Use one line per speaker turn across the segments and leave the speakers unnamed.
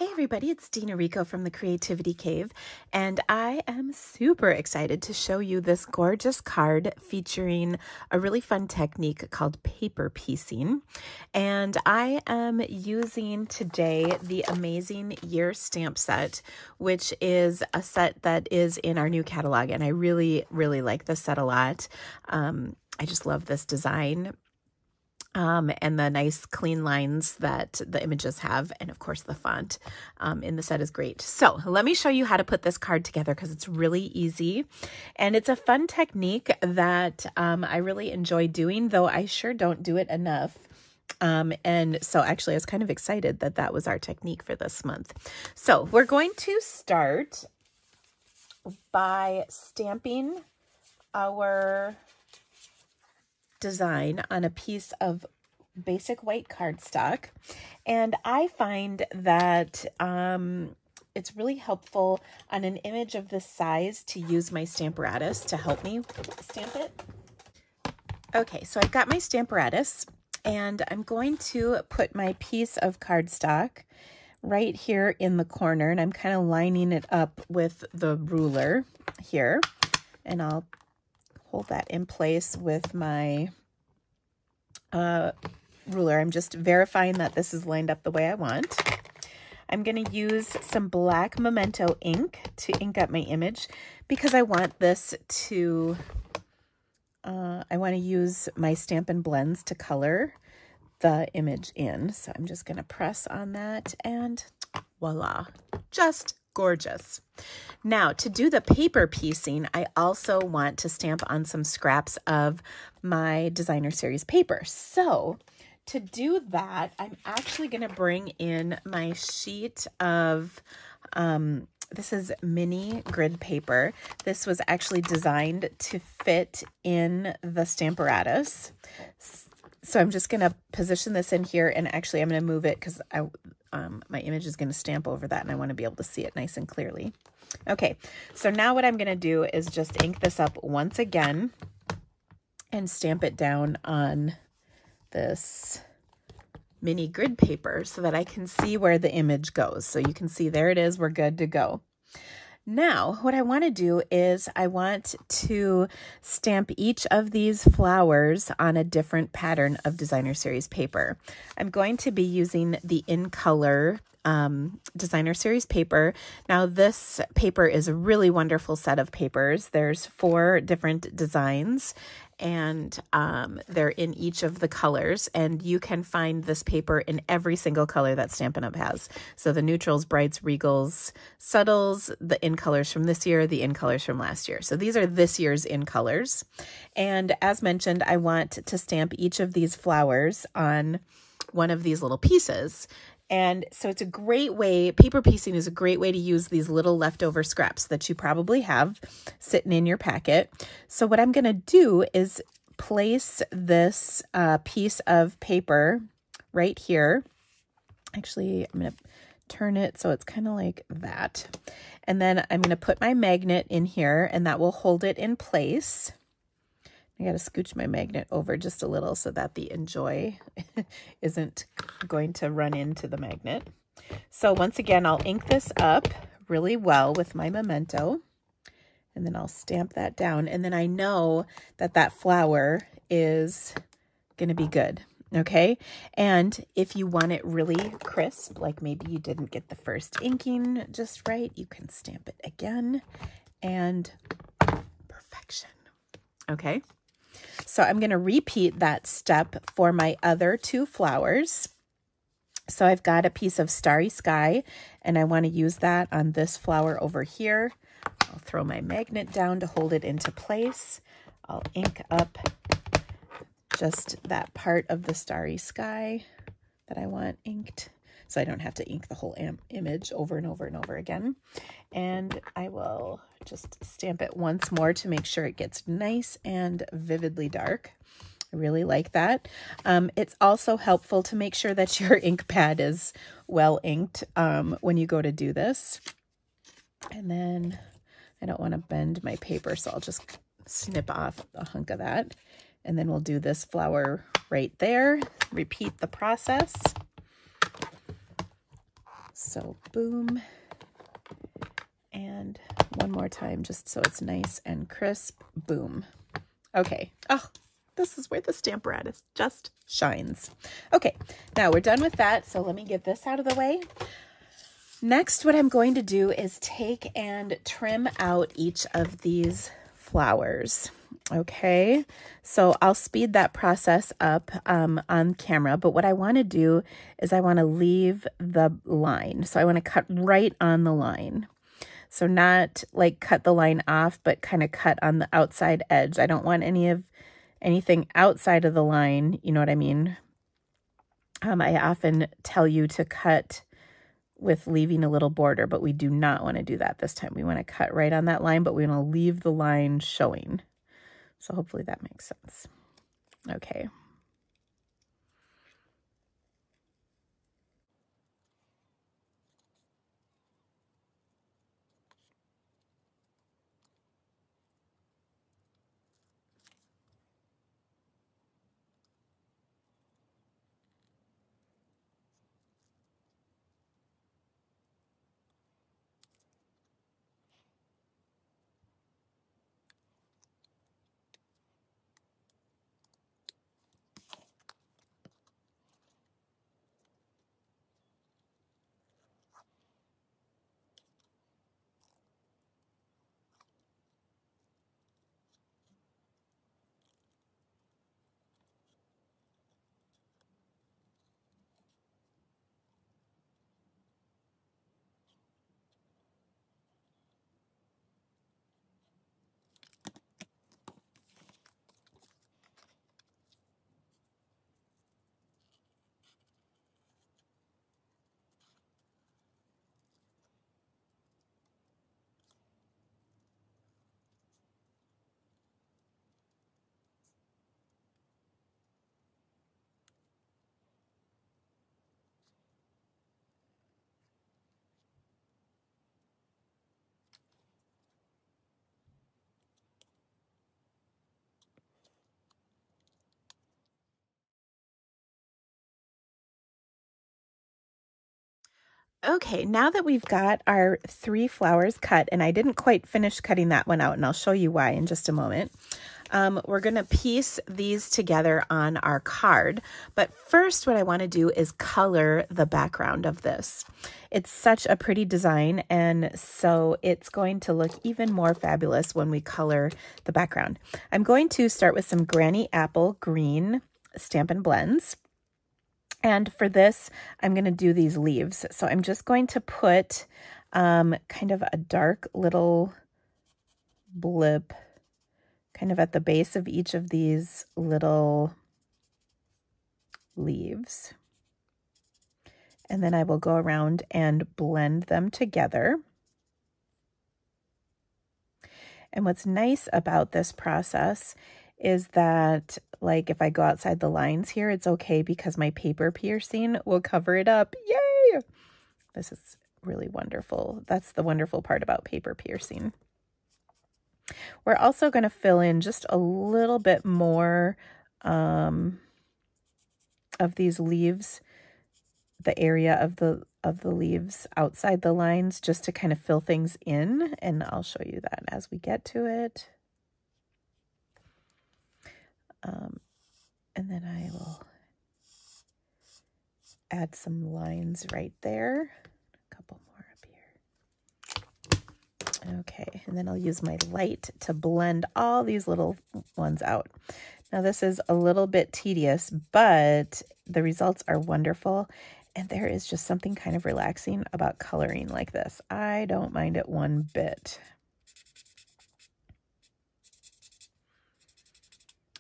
Hey everybody, it's Dina Rico from the Creativity Cave, and I am super excited to show you this gorgeous card featuring a really fun technique called paper piecing. And I am using today the Amazing Year stamp set, which is a set that is in our new catalog, and I really like this set a lot. I just love this design. And the nice clean lines that the images have, and of course the font in the set is great. So let me show you how to put this card together because it's really easy, and it's a fun technique that I really enjoy doing, though I sure don't do it enough. And so actually I was kind of excited that that was our technique for this month. So we're going to start by stamping our design on a piece of basic white cardstock, and I find that it's really helpful on an image of this size to use my Stamparatus to help me stamp it. Okay, so I've got my Stamparatus, and I'm going to put my piece of cardstock right here in the corner, and I'm kind of lining it up with the ruler here, and I'll hold that in place with my ruler. I'm just verifying that this is lined up the way I want. I'm going to use some black Memento ink to ink up my image because I want this to, I want to use my Stampin' Blends to color the image in. So I'm just going to press on that, and voila, just gorgeous. Now, to do the paper piecing, I also want to stamp on some scraps of my designer series paper. So to do that, I'm actually going to bring in my sheet of, this is mini grid paper. This was actually designed to fit in the Stamparatus. So I'm just going to position this in here, and actually I'm going to move it because my image is going to stamp over that, and I want to be able to see it nice and clearly. Okay, so now what I'm going to do is just ink this up once again and stamp it down on this mini grid paper so that I can see where the image goes. So you can see there it is, we're good to go. Now, what I want to do is I want to stamp each of these flowers on a different pattern of designer series paper. I'm going to be using the In Color designer series paper. Now, this paper is a really wonderful set of papers. There's 4 different designs, and they're in each of the colors, and you can find this paper in every single color that Stampin' Up! Has. So the neutrals, brights, regals, subtles, the in colors from this year, the in colors from last year. So these are this year's in colors. And as mentioned, I want to stamp each of these flowers on one of these little pieces. And so it's a great way, paper piecing is a great way to use these little leftover scraps that you probably have sitting in your packet. So what I'm going to do is place this piece of paper right here. Actually, I'm going to turn it so it's kind of like that. And then I'm going to put my magnet in here, and that will hold it in place. I got to scooch my magnet over just a little so that the Enjoy isn't going to run into the magnet. So once again, I'll ink this up really well with my Memento, and then I'll stamp that down. And then I know that that flower is going to be good. Okay. And if you want it really crisp, like maybe you didn't get the first inking just right, you can stamp it again, and perfection. Okay. So I'm going to repeat that step for my other 2 flowers. So I've got a piece of Starry Sky, and I want to use that on this flower over here. I'll throw my magnet down to hold it into place. I'll ink up just that part of the Starry Sky that I want inked, so I don't have to ink the whole image over and over and over again. And I will just stamp it once more to make sure it gets nice and vividly dark. I really like that. It's also helpful to make sure that your ink pad is well inked when you go to do this. And then I don't want to bend my paper, so I'll just snip off a hunk of that. And then we'll do this flower right there. Repeat the process. So boom. And one more time, just so it's nice and crisp. Boom. Okay. Oh, this is where the stamp apparatus just shines. Okay, now we're done with that. So let me get this out of the way. Next, what I'm going to do is take and trim out each of these flowers. Okay, so I'll speed that process up on camera, but what I want to do is I want to leave the line. So I want to cut right on the line. So not like cut the line off, but kind of cut on the outside edge. I don't want anything outside of the line, you know what I mean? I often tell you to cut with leaving a little border, but we do not want to do that this time. We want to cut right on that line, but we want to leave the line showing. So hopefully that makes sense. Okay. Okay, now that we've got our 3 flowers cut, and I didn't quite finish cutting that one out, and I'll show you why in just a moment. We're going to piece these together on our card. But first, what I want to do is color the background of this. It's such a pretty design, and so it's going to look even more fabulous when we color the background. I'm going to start with some Granny Apple Green Stampin' Blends. And for this, I'm going to do these leaves. So I'm just going to put kind of a dark little blip kind of at the base of each of these little leaves. And then I will go around and blend them together. And what's nice about this process is that, like, if I go outside the lines here, it's okay because my paper piercing will cover it up. Yay! This is really wonderful. That's the wonderful part about paper piercing. We're also going to fill in just a little bit more of these leaves, the area of the leaves outside the lines, just to kind of fill things in, and I'll show you that as we get to it. And then I will add some lines right there. A couple more up here. Okay, and then I'll use my light to blend all these little ones out. Now this is a little bit tedious, but the results are wonderful. And there is just something kind of relaxing about coloring like this. I don't mind it one bit.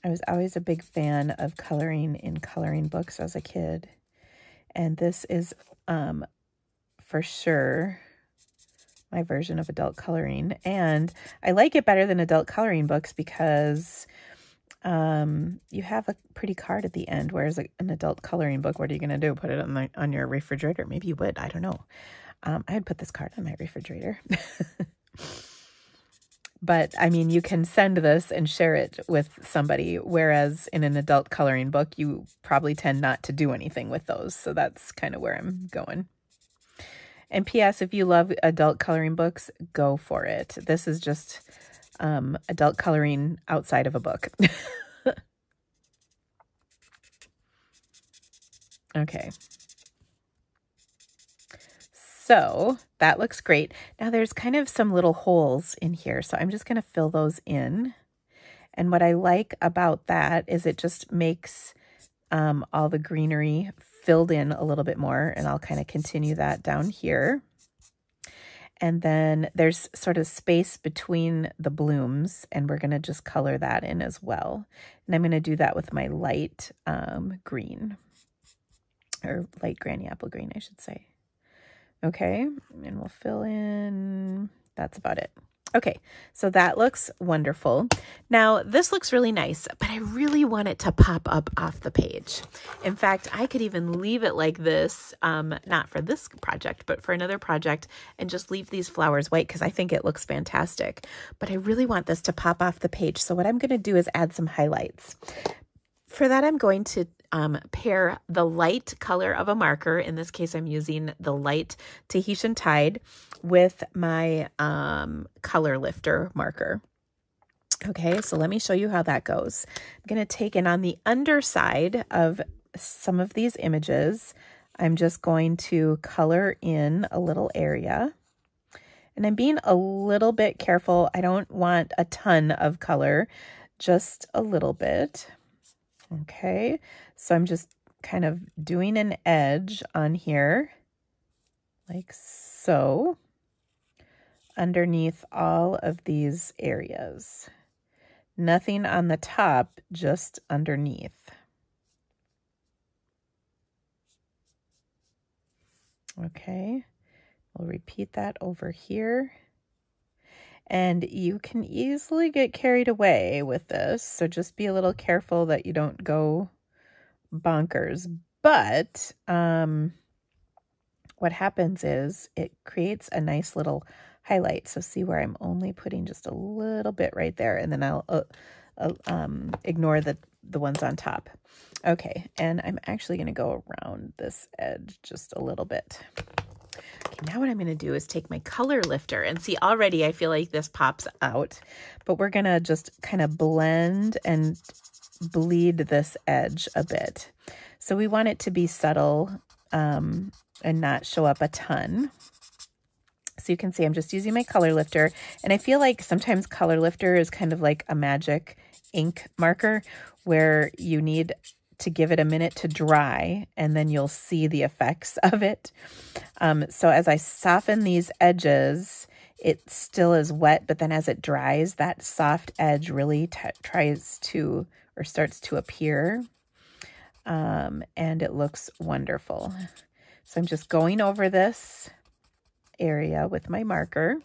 I was always a big fan of coloring in coloring books as a kid. And this is for sure my version of adult coloring. And I like it better than adult coloring books because you have a pretty card at the end, whereas an adult coloring book, what are you going to do? Put it on your refrigerator? Maybe you would. I don't know. I'd put this card on my refrigerator. But, I mean, you can send this and share it with somebody, whereas in an adult coloring book, you probably tend not to do anything with those. So that's kind of where I'm going. And P.S. if you love adult coloring books, go for it. This is just adult coloring outside of a book. Okay. So that looks great. Now there's kind of some little holes in here, so I'm just going to fill those in. And what I like about that is it just makes all the greenery filled in a little bit more, and I'll kind of continue that down here. And then there's sort of space between the blooms, and we're going to just color that in as well. And I'm going to do that with my light green, or light granny apple green, I should say. Okay, and we'll fill in, that's about it. Okay, so that looks wonderful. Now, this looks really nice, but I really want it to pop up off the page. In fact, I could even leave it like this, not for this project, but for another project, and just leave these flowers white because I think it looks fantastic. But I really want this to pop off the page, so what I'm going to do is add some highlights. For that, I'm going to pair the light color of a marker. In this case, I'm using the light Tahitian Tide with my color lifter marker. Okay, so let me show you how that goes. I'm going to take in on the underside of some of these images. I'm just going to color in a little area. And I'm being a little bit careful. I don't want a ton of color, just a little bit. Okay, so I'm just kind of doing an edge on here, like so, underneath all of these areas. Nothing on the top, just underneath. Okay, we'll repeat that over here. And you can easily get carried away with this, so just be a little careful that you don't go bonkers. But what happens is it creates a nice little highlight. So see where I'm only putting just a little bit right there, and then I'll ignore the ones on top. Okay, and I'm actually going to go around this edge just a little bit. Okay, now what I'm going to do is take my color lifter, and see, already I feel like this pops out, but we're going to just kind of blend and bleed this edge a bit. So we want it to be subtle and not show up a ton. So you can see I'm just using my color lifter, and I feel like sometimes color lifter is kind of like a magic ink marker where you need to give it a minute to dry, and then you'll see the effects of it. So as I soften these edges, it still is wet, but then as it dries, that soft edge really tries to, or starts to appear, and it looks wonderful. So I'm just going over this area with my marker,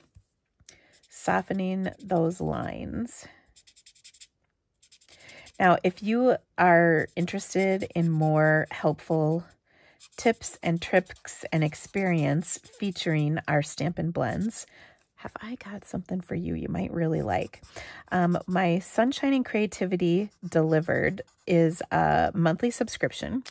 softening those lines. Now, if you are interested in more helpful tips and tricks and experience featuring our Stampin' Blends, have I got something for you you might really like. My Sunshine and Creativity Delivered is a monthly subscription,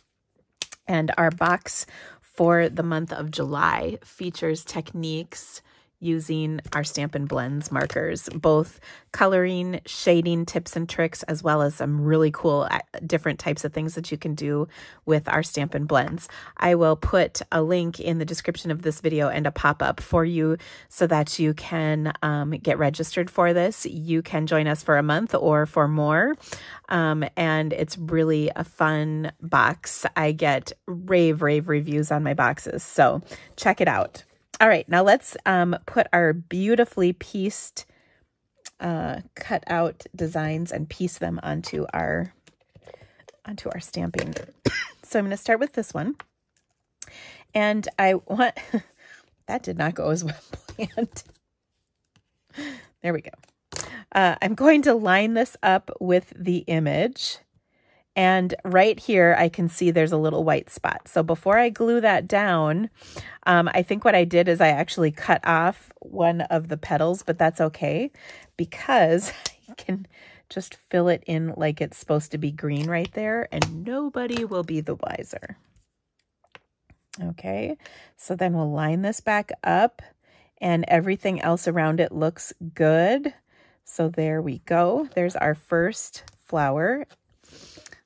and our box for the month of July features techniques using our Stampin' Blends markers, both coloring, shading tips and tricks, as well as some really cool different types of things that you can do with our Stampin' Blends. I will put a link in the description of this video and a pop-up for you so that you can get registered for this. You can join us for a month or for more, and it's really a fun box. I get rave reviews on my boxes, so check it out. All right, now let's put our beautifully pieced, cut out designs and piece them onto our stamping. So I'm going to start with this one, and I want that did not go as well planned. There we go. I'm going to line this up with the image. And right here, I can see there's a little white spot. So before I glue that down, I think what I did is I actually cut off one of the petals, but that's okay because I can just fill it in like it's supposed to be green right there, and nobody will be the wiser. Okay, so then we'll line this back up and everything else around it looks good. So there we go. There's our first flower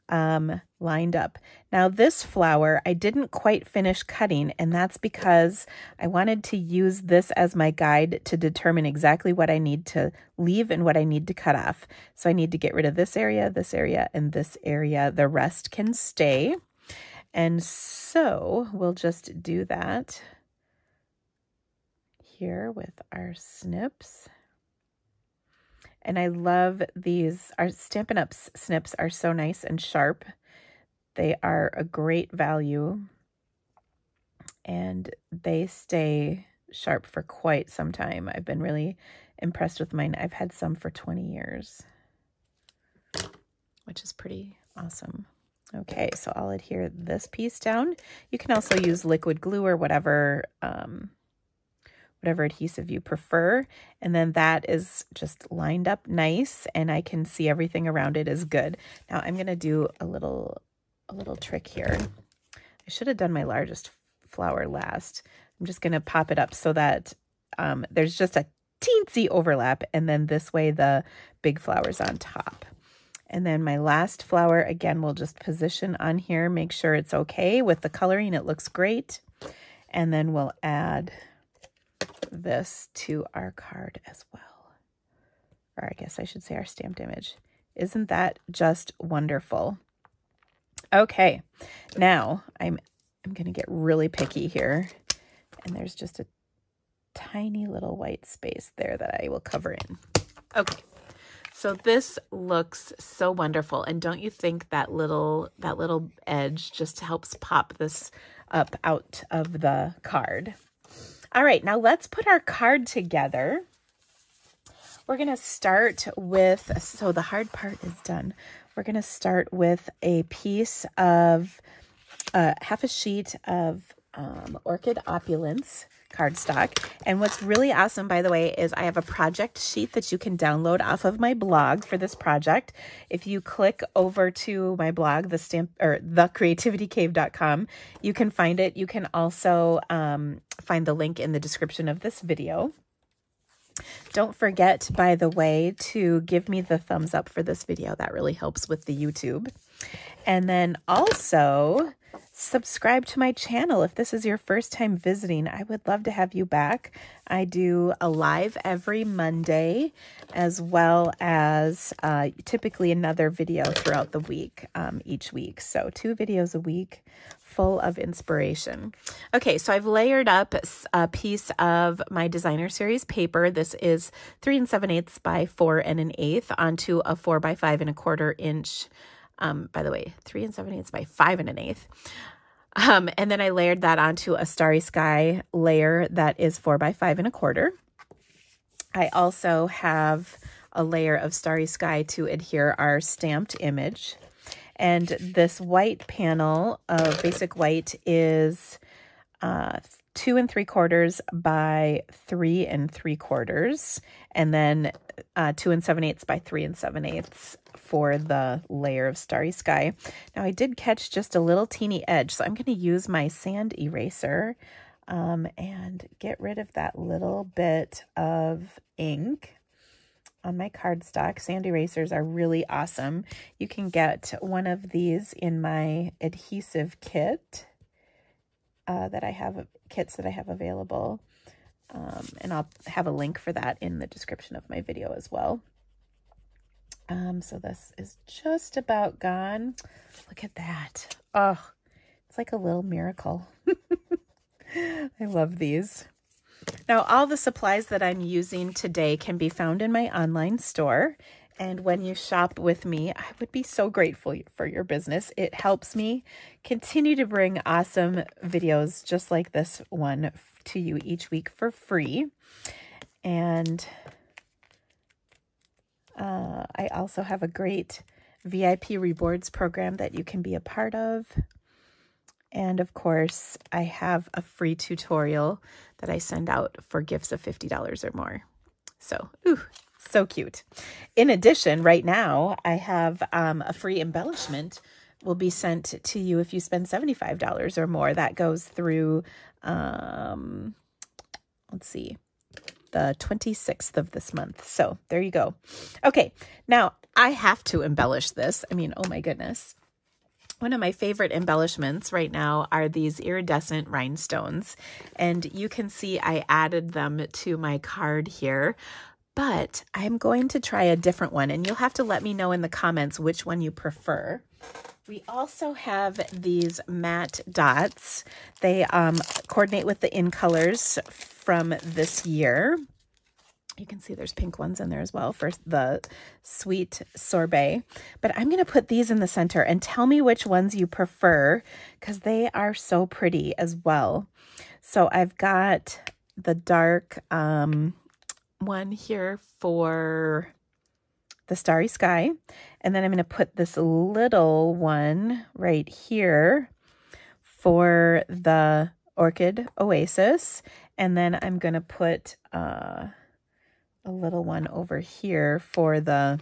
lined up. Now this flower, I didn't quite finish cutting, and that's because I wanted to use this as my guide to determine exactly what I need to leave and what I need to cut off. So I need to get rid of this area, and this area. The rest can stay. And so we'll just do that here with our snips. And I love these. Our Stampin' Up! Snips are so nice and sharp. They are a great value. And they stay sharp for quite some time. I've been really impressed with mine. I've had some for 20 years, which is pretty awesome. Okay, so I'll adhere this piece down. You can also use liquid glue or whatever adhesive you prefer. And then that is just lined up nice, and I can see everything around it is good. Now I'm gonna do a little trick here. I should have done my largest flower last. I'm just gonna pop it up so that there's just a teensy overlap, and then this way the big flower's on top. And then my last flower, again, we'll just position on here, make sure it's okay with the coloring. It looks great. And then we'll add this to our card as well. Or I guess I should say our stamped image. Isn't that just wonderful? Okay, now I'm going to get really picky here. And there's just a tiny little white space there that I will cover in. Okay. So this looks so wonderful. And don't you think that little edge just helps pop this up out of the card? All right, now let's put our card together. We're going to start with, so the hard part is done. We're going to start with a piece of, half a sheet of Orchid Opulence cardstock. And what's really awesome, by the way, is I have a project sheet that you can download off of my blog for this project. If you click over to my blog, thecreativitykave.com, you can find it. You can also find the link in the description of this video. Don't forget, by the way, to give me the thumbs up for this video. That really helps with the YouTube. And then also subscribe to my channel. If this is your first time visiting, I would love to have you back. I do a live every Monday, as well as typically another video throughout the week, each week. So 2 videos a week, full of inspiration. Okay, so I've layered up a piece of my designer series paper. This is 3 7/8 by 4 1/8 onto a 4 by 5 1/4 inch. By the way, 3 7/8 by 5 1/8. And then I layered that onto a Starry Sky layer that is 4 by 5 1/4. I also have a layer of Starry Sky to adhere our stamped image. And this white panel of basic white is 2 3/4 by 3 3/4, and then 2 7/8 by 3 7/8 for the layer of Starry Sky. Now I did catch just a little teeny edge, so I'm going to use my sand eraser and get rid of that little bit of ink on my cardstock. Sand erasers are really awesome. You can get one of these in my adhesive kit kits that I have available. And I'll have a link for that in the description of my video as well. So this is just about gone. Look at that. Oh, it's like a little miracle. I love these. Now, all the supplies that I'm using today can be found in my online store. And when you shop with me, I would be so grateful for your business. It helps me continue to bring awesome videos just like this one to you each week for free. And I also have a great VIP rewards program that you can be a part of. And of course, I have a free tutorial that I send out for gifts of $50 or more. So, so cute. In addition, right now, I have a free embellishment will be sent to you if you spend $75 or more. That goes through, let's see, the 26th of this month. So there you go. Okay, now I have to embellish this. I mean, oh my goodness. One of my favorite embellishments right now are these iridescent rhinestones. And you can see I added them to my card here. But I'm going to try a different one, and you'll have to let me know in the comments which one you prefer. We also have these matte dots. They coordinate with the InColors from this year. You can see there's pink ones in there as well for the sweet sorbet. But I'm going to put these in the center, and tell me which ones you prefer, because they are so pretty as well. So I've got the dark one here for the Starry Sky, and then I'm going to put this little one right here for the Orchid Oasis, and then I'm going to put a little one over here for the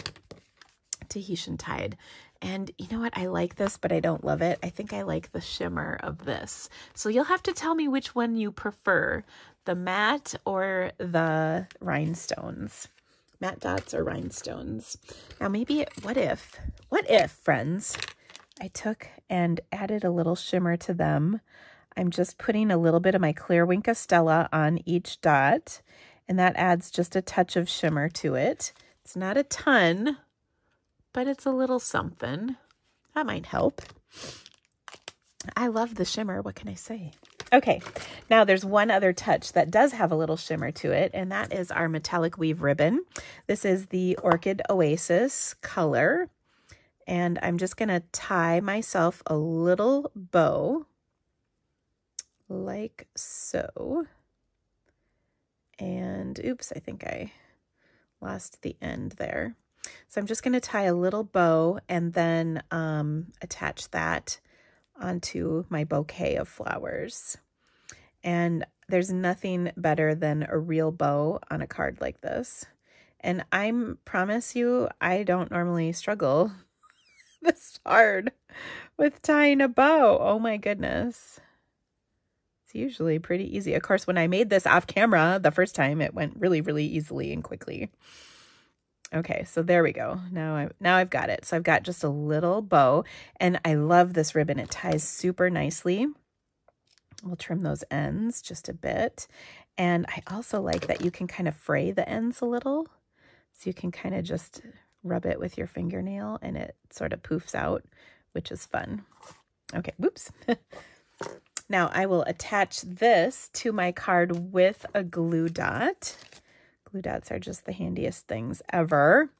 Tahitian Tide. And you know what? I like this, but I don't love it. I think I like the shimmer of this. So you'll have to tell me which one you prefer, the matte or the rhinestones. Matte dots or rhinestones. Now maybe, what if, friends, I took and added a little shimmer to them. I'm just putting a little bit of my clear Wink Stella on each dot, and that adds just a touch of shimmer to it. It's not a ton, but it's a little something. That might help. I love the shimmer. What can I say? Okay, now there's one other touch that does have a little shimmer to it, and that is our metallic weave ribbon. This is the Orchid Oasis color, and I'm just going to tie myself a little bow like so. And oops, I think I lost the end there. So I'm just going to tie a little bow and then attach that onto my bouquet of flowers. And there's nothing better than a real bow on a card like this. And I promise you, I don't normally struggle this hard with tying a bow. Oh my goodness. It's usually pretty easy. Of course, when I made this off camera the first time, it went really, really easily and quickly. Okay, so there we go. Now I've got it. So I've got just a little bow, and I love this ribbon. It ties super nicely. We'll trim those ends just a bit. And I also like that you can kind of fray the ends a little. So you can kind of just rub it with your fingernail and it sort of poofs out, which is fun. Okay, whoops. Now I will attach this to my card with a glue dot. Glue dots are just the handiest things ever.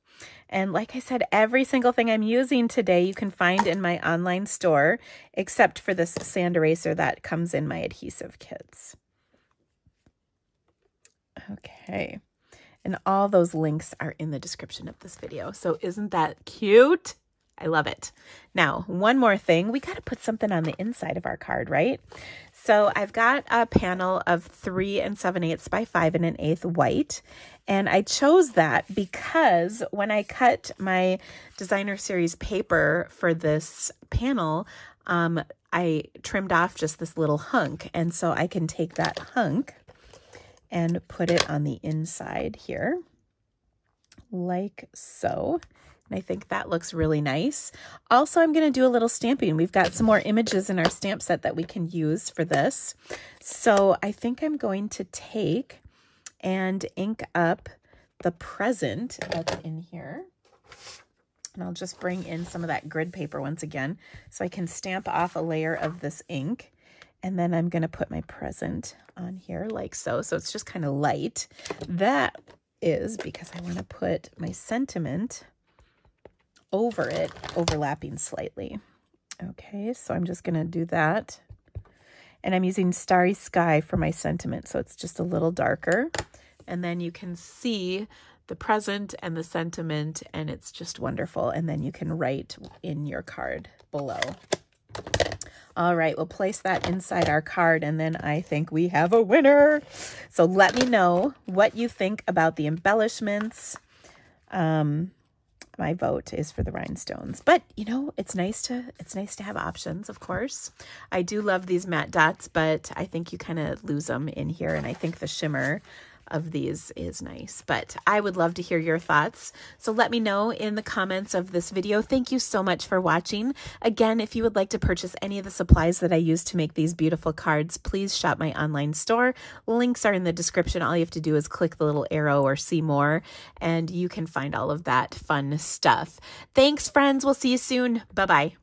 And like I said, every single thing I'm using today you can find in my online store, except for this sand eraser that comes in my adhesive kits. Okay. And all those links are in the description of this video. So isn't that cute? I love it. Now, one more thing. We got to put something on the inside of our card, right? So I've got a panel of 3 7/8 by 5 1/8 white. And I chose that because when I cut my designer series paper for this panel, I trimmed off just this little hunk. And so I can take that hunk and put it on the inside here, like so. And I think that looks really nice. Also, I'm going to do a little stamping. We've got some more images in our stamp set that we can use for this. So I think I'm going to take and ink up the present that's in here. And I'll just bring in some of that grid paper once again so I can stamp off a layer of this ink. And then I'm going to put my present on here like so. So it's just kind of light. That is because I want to put my sentiment over it, overlapping slightly. Okay, so I'm just going to do that. And I'm using Starry Sky for my sentiment, so it's just a little darker. And then you can see the present and the sentiment, and it's just wonderful. And then you can write in your card below. All right, we'll place that inside our card, and then I think we have a winner. So let me know what you think about the embellishments. my vote is for the rhinestones. But you know, it's nice to have options, of course. I do love these matte dots, but I think you kind of lose them in here, and I think the shimmer of these is nice. But I would love to hear your thoughts, so let me know in the comments of this video. Thank you so much for watching. Again, if you would like to purchase any of the supplies that I use to make these beautiful cards, please shop my online store. Links are in the description. All you have to do is click the little arrow or see more, and you can find all of that fun stuff. Thanks, friends. We'll see you soon. Bye-bye.